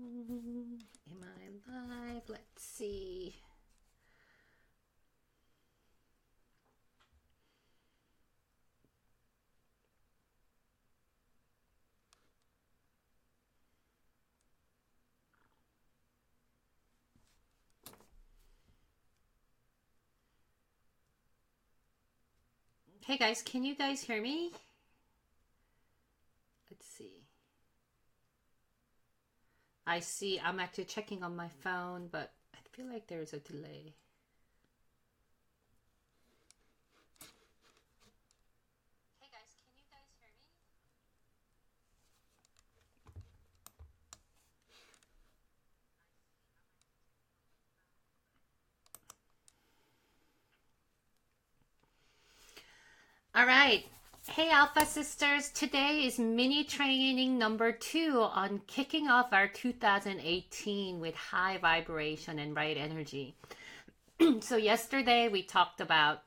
Am I live? Let's see. Hey guys, can you guys hear me? Let's see. I see I'm actually checking on my phone, but I feel like there's a delay. Hey guys, can you guys hear me? All right. Hey Alpha Sisters, today is mini training number 2 on kicking off our 2018 with high vibration and right energy. So yesterday we talked about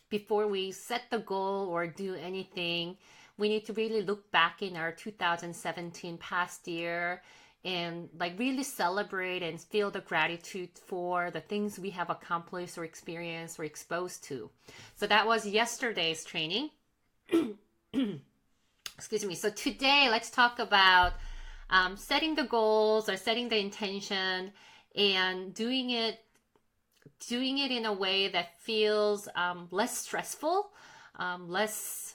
before we set the goal or do anything, we need to really look back in our 2017 past year and like really celebrate and feel the gratitude for the things we have accomplished or experienced or exposed to. So that was yesterday's training. Excuse me. So today, let's talk about setting the goals or setting the intention and doing it in a way that feels less stressful, less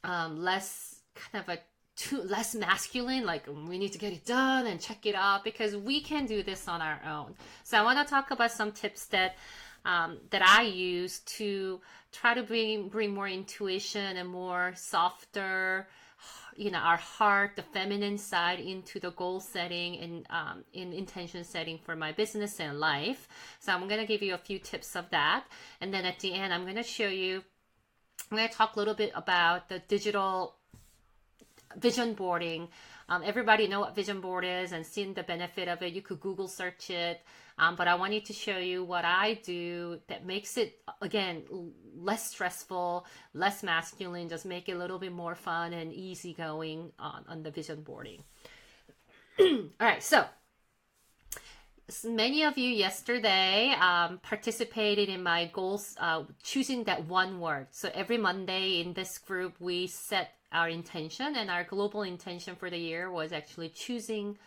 less kind of a too less masculine, like we need to get it done and check it out, because we can do this on our own. So I want to talk about some tips that that I use to try to bring more intuition and more softer, our heart, the feminine side into the goal setting and in intention setting for my business and life. So I'm going to give you a few tips of that, and then at the end I'm going to show you. I'm going to talk a little bit about the digital vision boarding. Everybody know what vision board is and seen the benefit of it. You could Google search it, but I wanted to show you what I do that makes it, again, less stressful, less masculine, just make it a little bit more fun and easygoing on the vision boarding. All right, so many of you yesterday participated in my goals, choosing that one word. So every Monday in this group, we set our intention, and our global intention for the year was actually choosing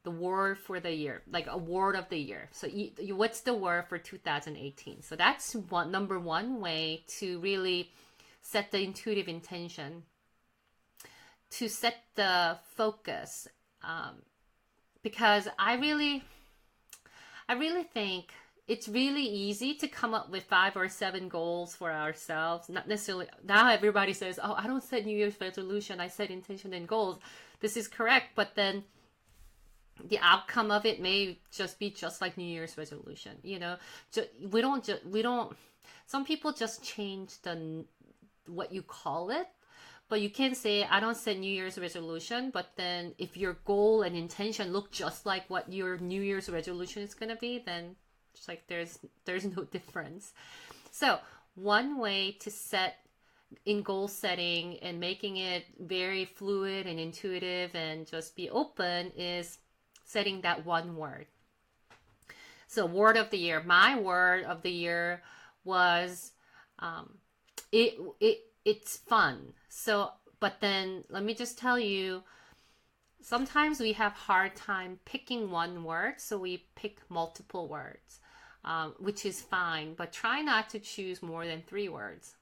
the word for the year, like a word of the year. So what's the word for 2018? So that's number one way to really set the intuitive intention, to set the focus, because I really think it's really easy to come up with 5 or 7 goals for ourselves. Not necessarily, now everybody says, oh, I don't set New Year's resolution, I set intention and goals. This is correct, but then the outcome of it may just be just like New Year's resolution. We don't, some people just change what you call it. But you can say, I don't set New Year's resolution, but then if your goal and intention look just like what your New Year's resolution is going to be, then it's like there's no difference. So one way to set in goal setting and making it very fluid and intuitive and just be open is setting that one word. So word of the year, my word of the year was it's fun. So, but then let me just tell you, sometimes we have hard time picking one word, so we pick multiple words, which is fine, but try not to choose more than 3 words.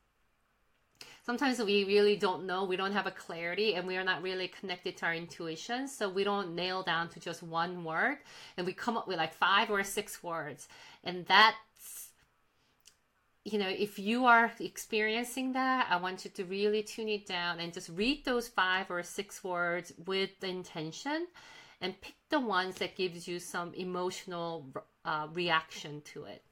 Sometimes we really don't know, we don't have a clarity, and we are not really connected to our intuition, so we don't nail down to just one word, and we come up with like 5 or 6 words, and that's, if you are experiencing that, I want you to really tune it down and just read those 5 or 6 words with the intention and pick the ones that gives you some emotional reaction to it.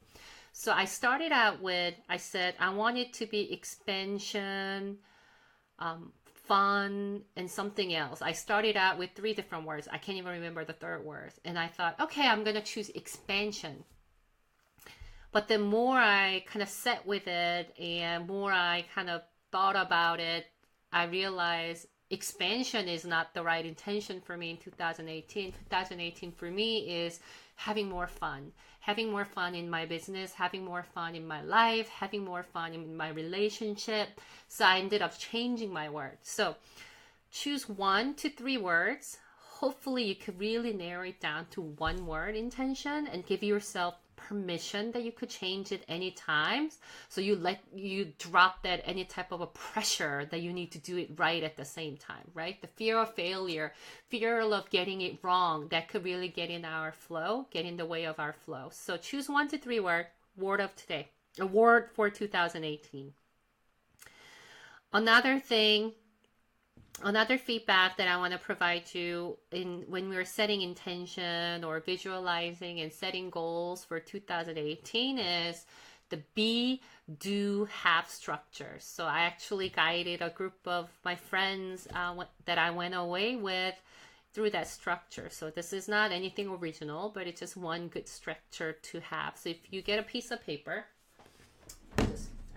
So I started out with, I said I want it to be expansion, fun, and something else. I started out with 3 different words. I can't even remember the third word. And I thought, okay, I'm going to choose expansion. But the more I kind of sat with it and more I kind of thought about it, I realized expansion is not the right intention for me in 2018. 2018 for me is having more fun. Having more fun in my business, having more fun in my life, having more fun in my relationship. So I ended up changing my words. So choose 1 to 3 words. Hopefully you could really narrow it down to 1 word intention and give yourself permission that you could change it anytime. So you drop that any type of a pressure that you need to do it right at the same time, right? The fear of failure, fear of getting it wrong, that could really get in our flow, get in the way of our flow. So choose 1 to 3 word of today, a word for 2018. Another feedback that I want to provide you in when we're setting intention or visualizing and setting goals for 2018 is the be, do, have structure. So I actually guided a group of my friends that I went away with through that structure. So this is not anything original, but it's just one good structure to have. So if you get a piece of paper, I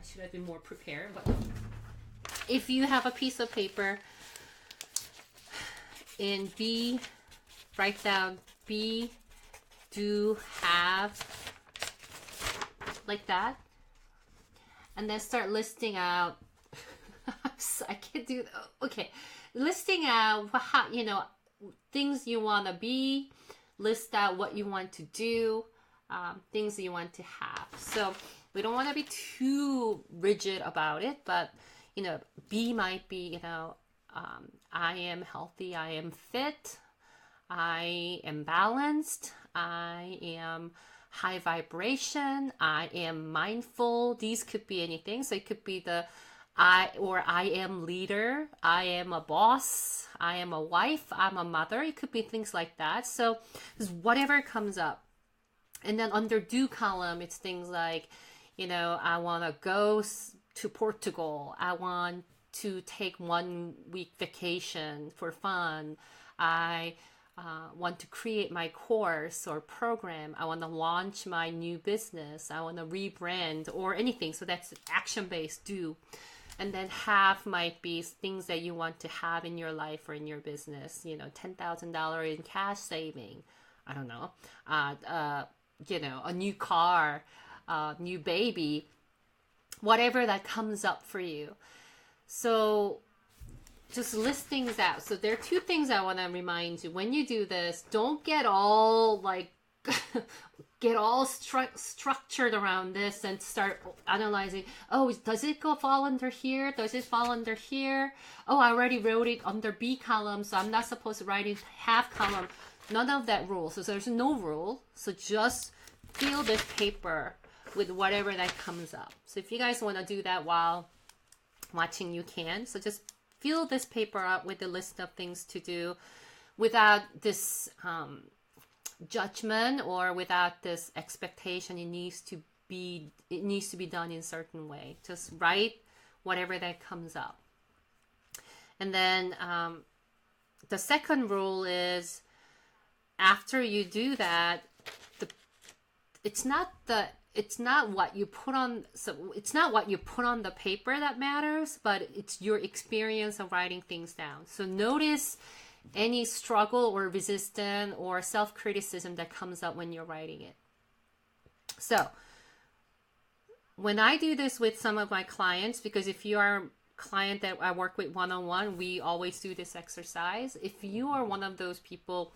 should have been more prepared, but if you have a piece of paper, in B, write down be, do, have, like that. And then start listing out, I can't do, okay. Listing out, how, things you want to be, list out what you want to do, things that you want to have. So we don't want to be too rigid about it, but, be might be, I am healthy, I am fit, I am balanced, I am high vibration, I am mindful. These could be anything. So it could be I am leader, I am a boss, I am a wife, I'm a mother. It could be things like that. So whatever comes up. And then under do column, it's things like, I want to go to Portugal. I want to take 1 week vacation for fun. I want to create my course or program. I want to launch my new business. I want to rebrand or anything. So that's action-based do. And then have might be things that you want to have in your life or in your business. $10,000 in cash saving. I don't know. A new car, new baby, whatever that comes up for you. So just list things out. So there are 2 things I want to remind you. When you do this, don't get all structured around this and start analyzing, oh, does it fall under here? Does it fall under here? Oh, I already wrote it under B column, so I'm not supposed to write it half column. None of that rule. So there's no rule. So just fill this paper with whatever that comes up. So if you guys want to do that while watching, you can. So just fill this paper up with a list of things to do without this judgment or without this expectation. It needs to be done in a certain way. Just write whatever that comes up. And then the second rule is, after you do that, it's not what you put on the paper that matters, but it's your experience of writing things down. So notice any struggle or resistance or self-criticism that comes up when you're writing it. So when I do this with some of my clients, because if you are a client that I work with one-on-one, we always do this exercise. If you are one of those people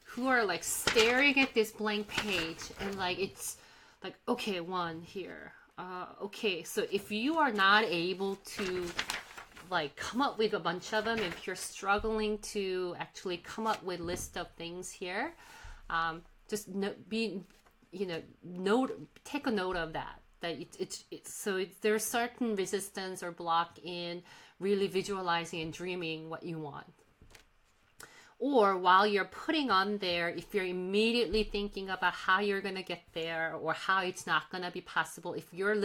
who are staring at this blank page and it's okay, 1 here. Okay, so if you are not able to come up with a bunch of them, if you're struggling to actually come up with a list of things here, just take a note of that. There's certain resistance or block in really visualizing and dreaming what you want. Or while you're putting on there, if you're immediately thinking about how you're going to get there or how it's not going to be possible, if you're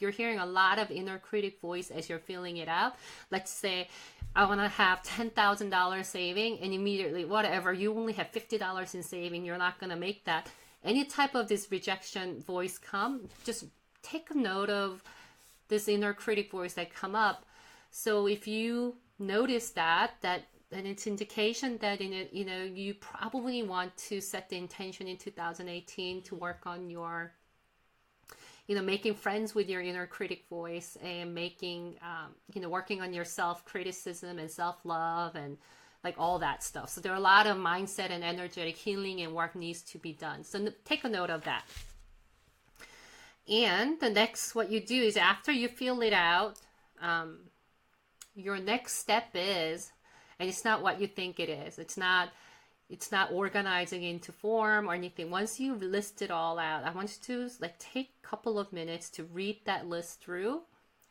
hearing a lot of inner critic voice as you're filling it out, let's say, I want to have $10,000 saving, and immediately, whatever, you only have $50 in saving, you're not going to make that. Any type of this rejection voice just take a note of this inner critic voice that come up. So if you notice that and it's indication that you probably want to set the intention in 2018 to work on your making friends with your inner critic voice, and making working on your self-criticism and self-love and like all that stuff. So there are a lot of mindset and energetic healing and work needs to be done. So take a note of that. And the next, what you do is after you fill it out, your next step is, and it's not what you think it is. It's not organizing into form or anything. Once you list it all out, I want you to like take a couple of minutes to read that list through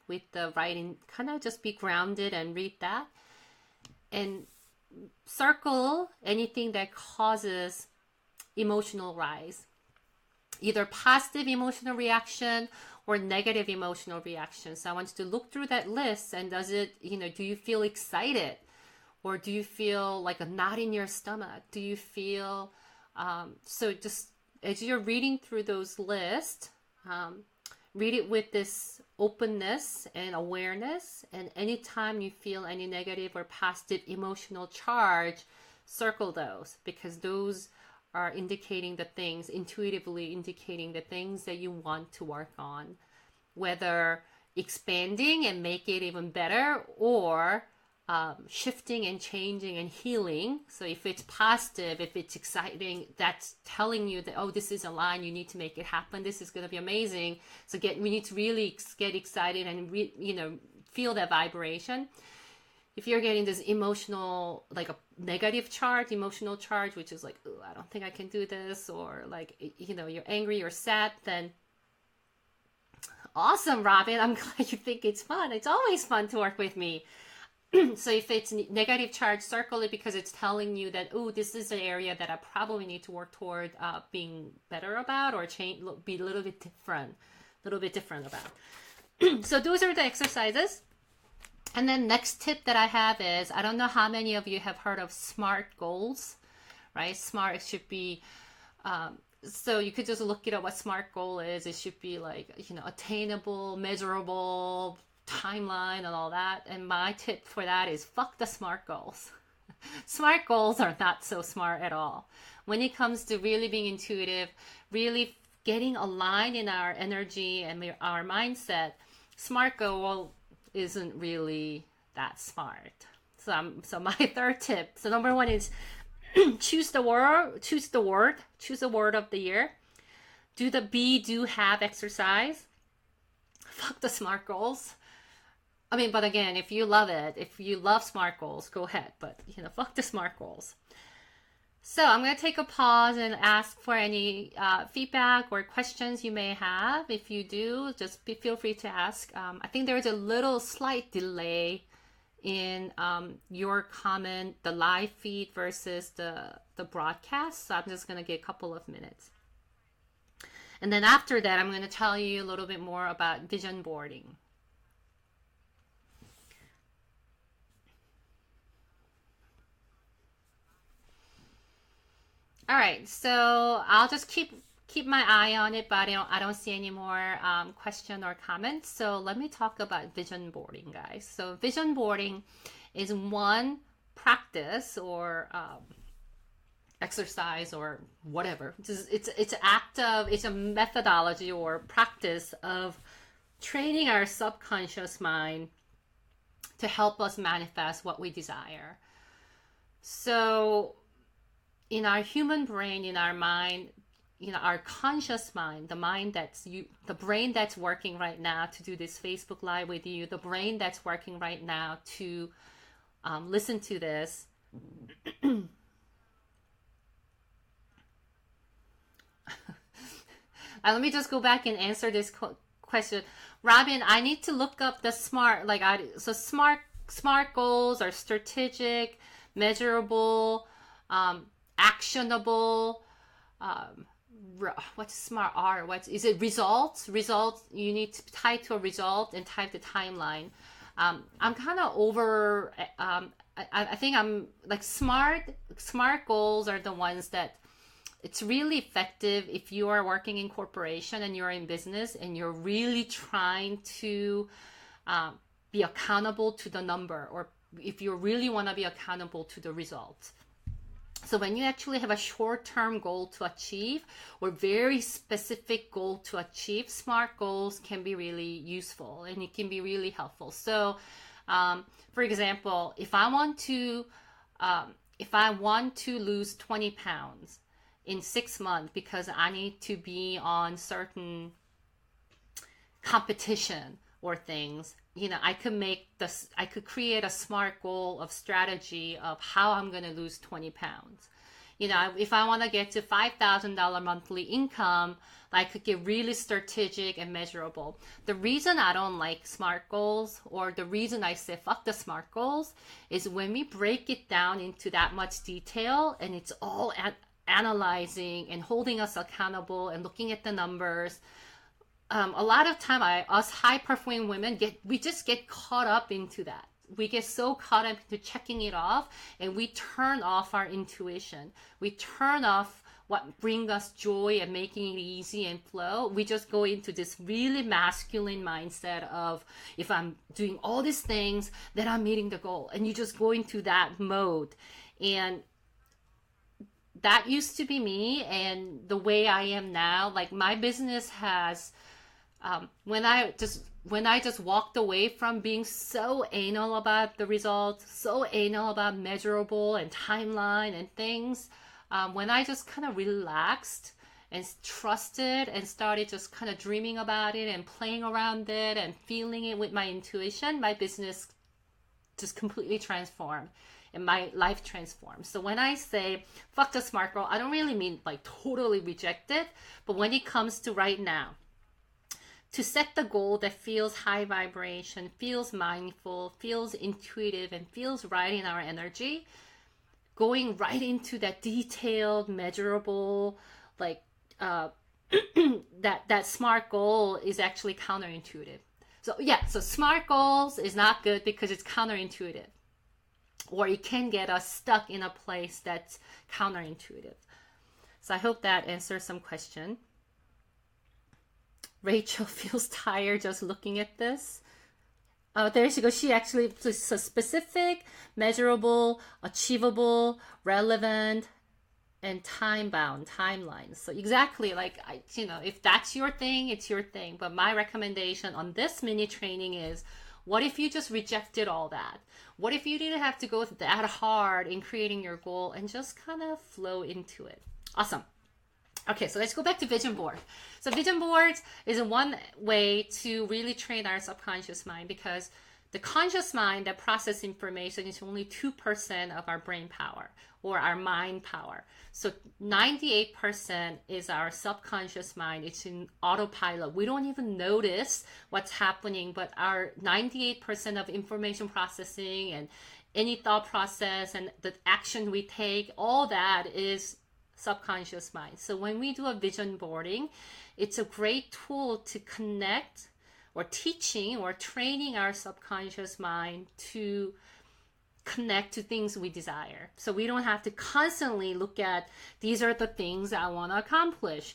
with the writing, kind of just be grounded and read that. And circle anything that causes emotional rise, either positive emotional reaction or negative emotional reaction. So I want you to look through that list, and does it, do you feel excited? Or do you feel like a knot in your stomach? Do you feel, so just as you're reading through those lists, read it with this openness and awareness. And anytime you feel any negative or positive emotional charge, circle those, because those are indicating the things, intuitively indicating the things that you want to work on, whether expanding and make it even better, or shifting and changing and healing. So if it's positive, if it's exciting, that's telling you that, oh, this is a line, you need to make it happen. This is going to be amazing. So we need to really get excited and feel that vibration. If you're getting this emotional, like a negative charge, emotional charge, which is like, oh, I don't think I can do this, or like, you're angry or sad, then awesome, Robin. I'm glad you think it's fun. It's always fun to work with me. So if it's negative charge, circle it, because it's telling you that, oh, this is an area that I probably need to work toward being better about, or change, be a little bit different about. So those are the exercises. And then next tip that I have is, I don't know how many of you have heard of SMART goals, right? SMART should be, so you could just look it up what SMART goal is. It should be like, attainable, measurable, timeline and all that. And my tip for that is fuck the SMART goals. SMART goals are not so smart at all. When it comes to really being intuitive, really getting aligned in our energy and our mindset, SMART goal isn't really that smart. So my third tip, so number one is choose the word of the year. Do the be, do, have exercise. Fuck the SMART goals. I mean, but again, if you love it, if you love SMART goals, go ahead. But, fuck the SMART goals. So I'm going to take a pause and ask for any feedback or questions you may have. If you do, just feel free to ask. I think there's a little slight delay in your comment, the live feed versus the broadcast. So I'm just going to get a couple of minutes. And then after that, I'm going to tell you a little bit more about vision boarding. All right, so I'll just keep my eye on it, but I don't see any more question or comments. So let me talk about vision boarding, guys. So vision boarding is one practice or exercise or whatever. It's a methodology or practice of training our subconscious mind to help us manifest what we desire. So in our human brain, in our mind, our conscious mind, the brain that's working right now to do this Facebook Live with you, the brain that's working right now to listen to this, let me just go back and answer this question. Robin, I need to look up the SMART, SMART goals are strategic, measurable, actionable, what's SMART R? What is it? Results. You need to type to a result and type the timeline. I'm kind of over. I think I'm like SMART goals are the ones that it's really effective if you are working in corporation and you're in business and you're really trying to be accountable to the number, or if you really want to be accountable to the result. So when you actually have a short-term goal to achieve or very specific goal to achieve, SMART goals can be really useful and it can be really helpful. So, for example, if I want to lose 20 pounds in 6 months because I need to be on certain competition or things, I could create a SMART goal of strategy of how I'm going to lose 20 pounds. If I want to get to $5,000 monthly income, I could get really strategic and measurable. The reason I don't like SMART goals, or the reason I say fuck the SMART goals, is when we break it down into that much detail and it's all analyzing and holding us accountable and looking at the numbers. A lot of time, us high-performing women we just get caught up into that. We get so caught up into checking it off, and we turn off our intuition. We turn off what brings us joy and making it easy and flow. We just go into this really masculine mindset of, if I'm doing all these things, then I'm meeting the goal. And you just go into that mode. And that used to be me, and the way I am now. Like, my business has... when I just walked away from being so anal about the results, so anal about measurable and timeline and things, when I just kind of relaxed and trusted and started just kind of dreaming about it and playing around it and feeling it with my intuition, my business just completely transformed and my life transformed. So when I say fuck the SMART goal, I don't really mean like totally reject it, but when it comes to right now, to set the goal that feels high vibration, feels mindful, feels intuitive, and feels right in our energy, going right into that detailed, measurable, like that SMART goal is actually counterintuitive. So SMART goals is not good because it's counterintuitive, or it can get us stuck in a place that's counterintuitive. So I hope that answers some question. Rachel feels tired just looking at this. Oh, there she goes. She actually, so specific, measurable, achievable, relevant, and time-bound timelines. So exactly, like, if that's your thing, it's your thing. But my recommendation on this mini training is, what if you just rejected all that? What if you didn't have to go that hard in creating your goal and just kind of flow into it? Awesome. Okay, so let's go back to vision board. So vision boards is one way to really train our subconscious mind, because the conscious mind that processes information is only 2% of our brain power or our mind power. So 98% is our subconscious mind. It's in autopilot. We don't even notice what's happening, but our 98% of information processing and any thought process and the action we take, all that is subconscious mind. So when we do a vision boarding, it's a great tool to connect or teaching or training our subconscious mind to connect to things we desire. So we don't have to constantly look at, these are the things I want to accomplish.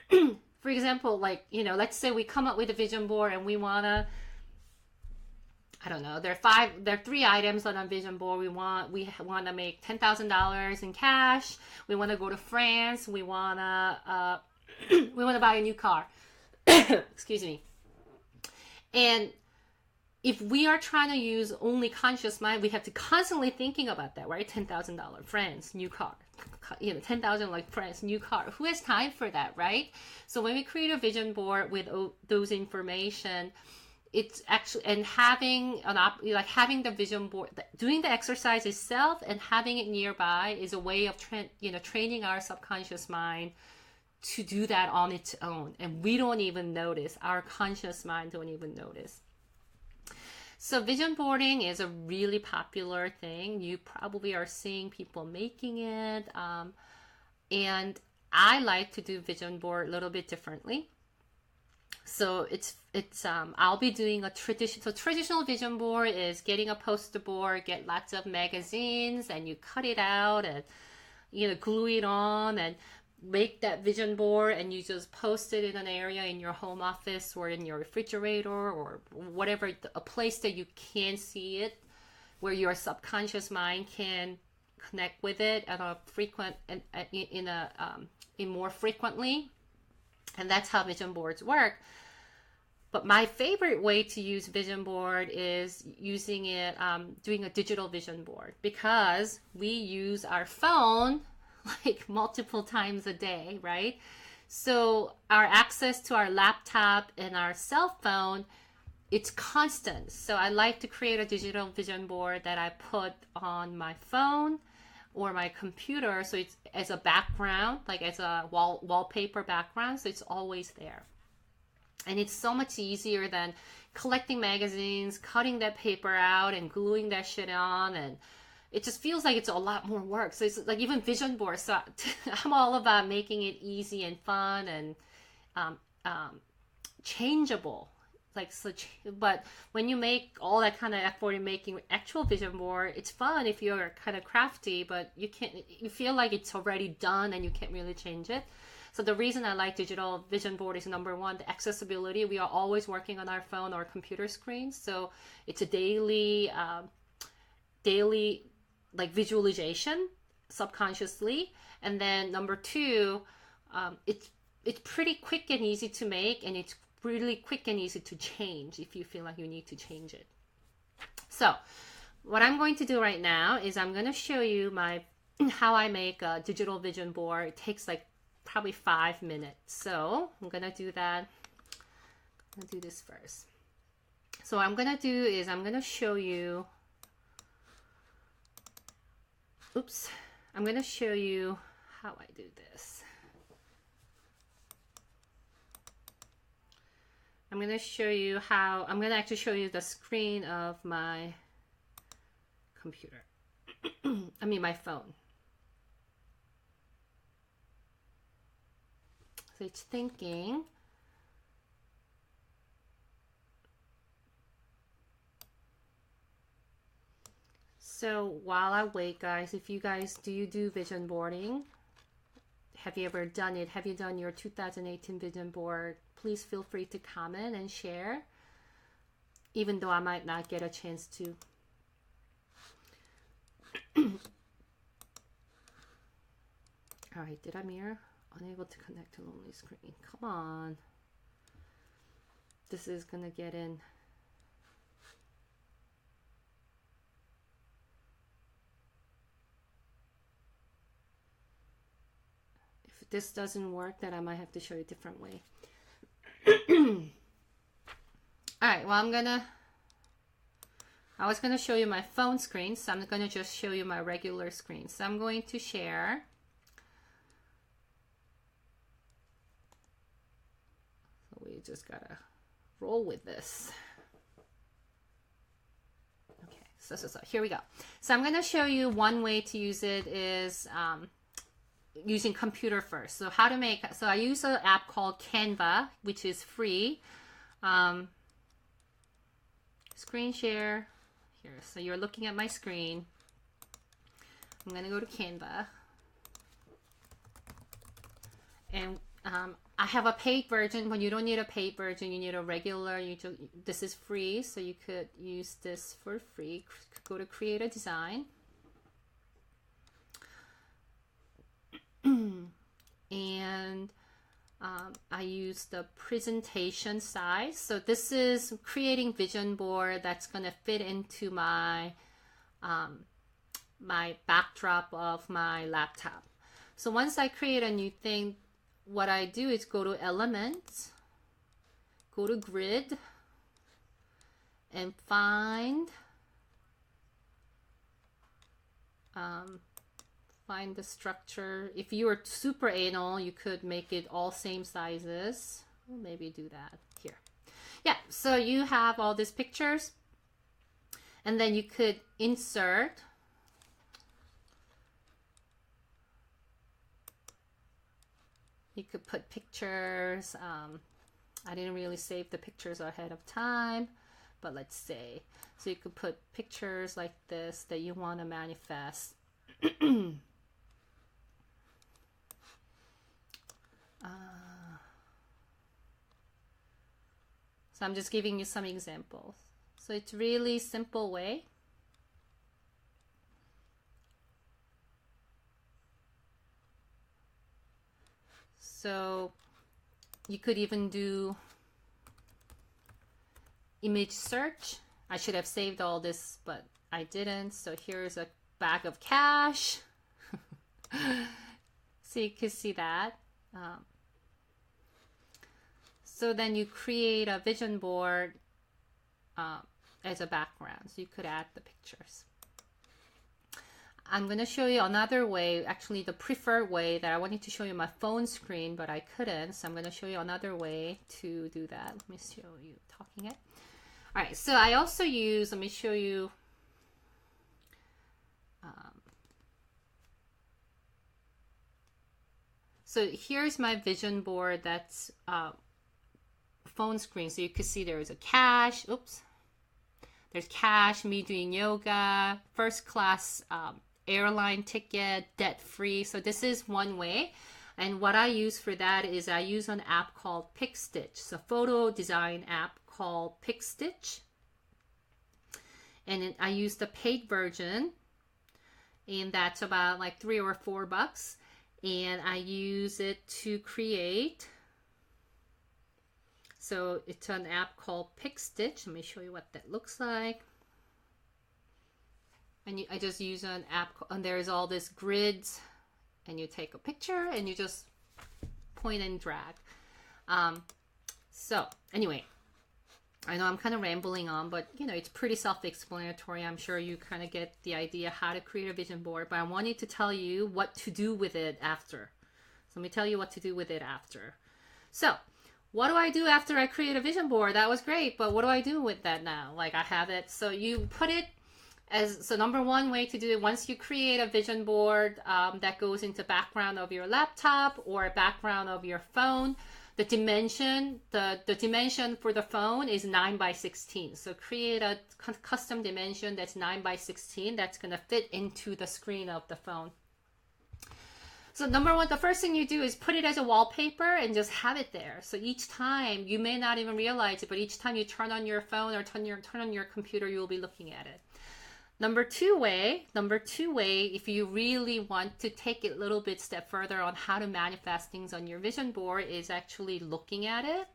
For example, like, let's say we come up with a vision board and we want to, I don't know, there are 3 items on our vision board. We want to make $10,000 in cash. We want to go to France. We want to buy a new car. Excuse me. And if we are trying to use only conscious mind, we have to constantly thinking about that, right? $10,000, France, new car. $10,000 like France, new car. Who has time for that, right? So when we create a vision board with those information, it's actually, and having having the vision board, doing the exercise itself and having it nearby is a way of training our subconscious mind to do that on its own, and we don't even notice. Our conscious mind don't even notice. So vision boarding is a really popular thing. You probably are seeing people making it, and I like to do vision board a little bit differently. So I'll be doing a traditional vision board is getting a poster board, get lots of magazines, and you cut it out and glue it on and make that vision board, and you just post it in an area in your home office or in your refrigerator or whatever, a place that you can see it where your subconscious mind can connect with it at a frequent and in more frequently, and that's how vision boards work. But my favorite way to use vision board is using it, doing a digital vision board, because we use our phone like multiple times a day, right? So our access to our laptop and our cell phone, it's constant. So I like to create a digital vision board that I put on my phone or my computer, so it's as a background, like as a wallpaper background, so it's always there. And it's so much easier than collecting magazines, cutting that paper out and gluing that shit on, and it just feels like it's a lot more work. So it's like even vision boards. So I'm all about making it easy and fun and um, um, changeable. Like such, but when you make all that kind of effort in making actual vision board, it's fun if you're kind of crafty, but you feel like it's already done and you can't really change it. So the reason I like digital vision board is, number one, the accessibility. We are always working on our phone or computer screens, so it's a daily like visualization subconsciously. And then number two, it's pretty quick and easy to make, and it's really quick and easy to change if you feel like you need to change it. So what I'm going to do right now is I'm going to show you how I make a digital vision board. It takes like probably 5 minutes. So I'm going to do that. I'm going to do this first. So what I'm going to do is I'm going to show you, I'm going to show you how I do this. I'm going to show you how, I'm going to actually show you the screen of my computer. I mean my phone. So it's thinking. So while I wait, guys, if you guys, do you do vision boarding? Have you ever done it? Have you done your 2018 vision board? Please feel free to comment and share, even though I might not get a chance to. All right, did I mirror? Unable to connect to lonely screen. Come on. This is gonna get in. If this doesn't work, then I might have to show you a different way. All right, well, I was gonna show you my phone screen, so I'm gonna just show you my regular screen. So I'm going to share. So we just gotta roll with this. Okay, so here we go. So I'm gonna show you one way to use it is using computer first. So how to make, so I use an app called Canva, which is free. Screen share here. So you're looking at my screen. I'm going to go to Canva. And I have a paid version. When you don't need a paid version, you need a regular. This is free, so you could use this for free. Go to Create a Design. And I use the presentation size. So this is creating vision board that's going to fit into my my backdrop of my laptop. So once I create a new thing, what I do is go to Elements, go to Grid, and find the structure. If you were super anal, you could make it all same sizes. We'll maybe do that here. Yeah, so you have all these pictures, and then you could insert. You could put pictures. I didn't really save the pictures ahead of time, but let's say. So you could put pictures like this that you want to manifest. So I'm just giving you some examples. So it's really simple way. So you could even do image search. I should have saved all this, but I didn't. So here's a bag of cash. So you can see that. So then you create a vision board as a background. So you could add the pictures. I'm going to show you another way, actually the preferred way that I wanted to show you my phone screen, but I couldn't. So I'm going to show you another way to do that. Let me show you talking it. All right, so I also use, let me show you. So here's my vision board that's phone screen. So you can see there's a cash, there's cash, me doing yoga, first class airline ticket, debt free. So this is one way. And what I use for that is I use an app called PicStitch. It's a photo design app called PicStitch. And I use the paid version. And that's about like $3 or $4. And I use it to create. So it's an app called PicStitch. Let me show you what that looks like. And I just use an app, and there's all these grids, and you take a picture and you just point and drag. So anyway, I know I'm kind of rambling on, but you know, it's pretty self-explanatory. I'm sure you kind of get the idea how to create a vision board, but I wanted to tell you what to do with it after. So let me tell you what to do with it after. So what do I do after I create a vision board? That was great, but what do I do with that now? Like I have it. So you put it as, so number one way to do it, once you create a vision board that goes into background of your laptop or background of your phone, the dimension for the phone is 9:16. So create a custom dimension that's 9:16 that's going to fit into the screen of the phone. So number one, the first thing you do is put it as a wallpaper and just have it there. So each time, you may not even realize it, but each time you turn on your phone or turn on your computer, you will be looking at it. Number two way, if you really want to take it a little bit step further on how to manifest things on your vision board, is actually looking at it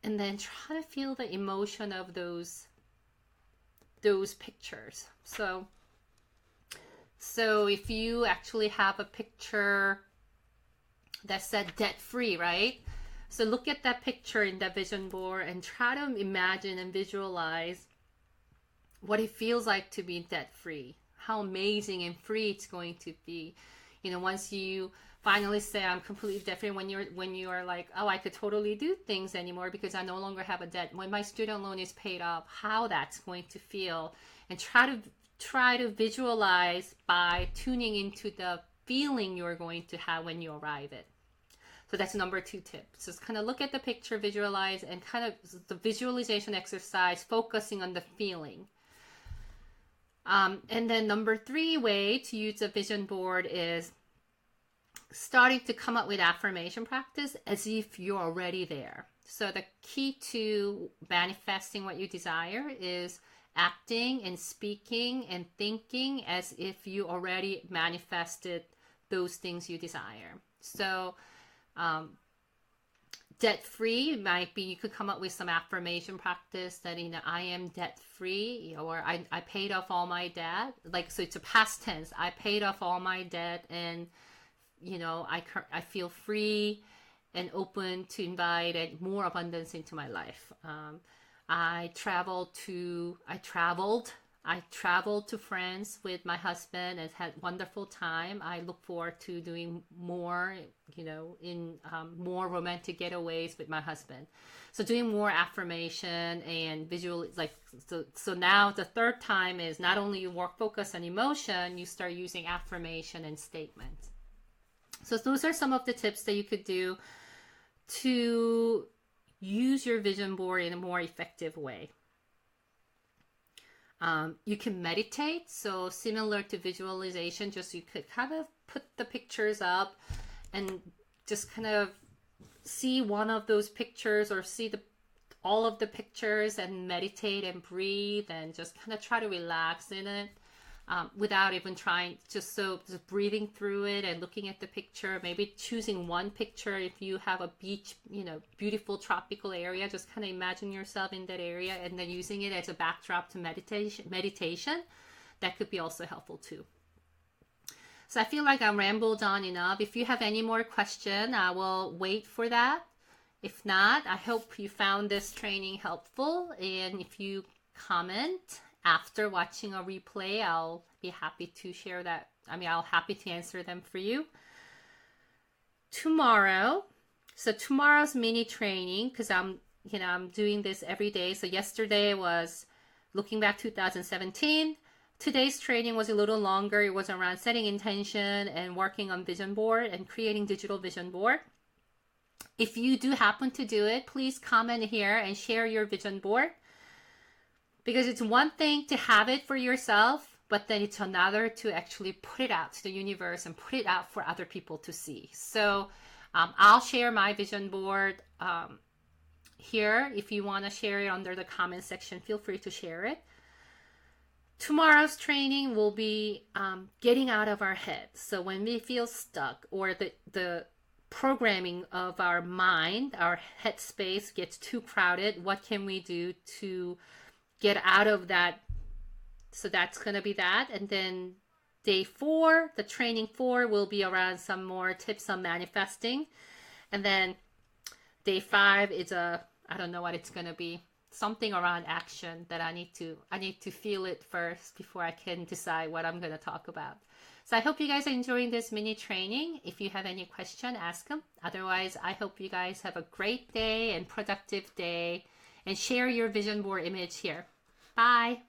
and then try to feel the emotion of those pictures. So if you actually have a picture that said debt free, right? So look at that picture in that vision board and try to imagine and visualize what it feels like to be debt free, how amazing and free it's going to be. You know, once you finally say I'm completely debt free, when you are like, oh, I could totally do things anymore because I no longer have a debt. When my student loan is paid off, how that's going to feel, and try to visualize by tuning into the feeling you're going to have when you arrive at. So that's number two tip. So just kind of look at the picture, visualize, and kind of the visualization exercise, focusing on the feeling. And then number three way to use a vision board is starting to come up with affirmation practice as if you're already there. So the key to manifesting what you desire is acting and speaking and thinking as if you already manifested those things you desire. So debt free might be, you could come up with some affirmation practice that, you know, I am debt free, or I paid off all my debt. Like, so it's a past tense. I paid off all my debt, and you know, I feel free and open to invite more abundance into my life. I traveled to France with my husband and had wonderful time. I look forward to doing more, you know, in more romantic getaways with my husband. So doing more affirmation and visual, like, so now the third time is not only you work focus on emotion, you start using affirmation and statements. So those are some of the tips that you could do to use your vision board in a more effective way. You can meditate, so similar to visualization, just you could kind of put the pictures up and just kind of see one of those pictures or see all of the pictures and meditate and breathe and just kind of try to relax in it. without even trying, just breathing through it and looking at the picture, maybe choosing one picture. If you have a beach, beautiful tropical area, just kind of imagine yourself in that area and then using it as a backdrop to meditation. That could be also helpful too. So I feel like I rambled on enough. If you have any more question, I will wait for that. If not, I hope you found this training helpful. And if you comment after watching a replay, I'll be happy to share that. I'll happy to answer them for you. Tomorrow's mini training, because I'm doing this every day. So yesterday was looking back 2017. Today's training was a little longer. It was around setting intention and working on vision board and creating digital vision board. If you do happen to do it, please comment here and share your vision board. Because it's one thing to have it for yourself, but then it's another to actually put it out to the universe and put it out for other people to see. So I'll share my vision board here. If you want to share it under the comment section, feel free to share it. Tomorrow's training will be getting out of our head. So when we feel stuck or the programming of our mind, our headspace gets too crowded, what can we do to get out of that? So that's going to be that. And then day 4, the training 4 will be around some more tips on manifesting. And then day 5 is I don't know what it's going to be. Something around action that I need to feel it first before I can decide what I'm going to talk about. So I hope you guys are enjoying this mini training. If you have any question, ask them. Otherwise, I hope you guys have a great day and productive day, and share your vision board image here. Bye.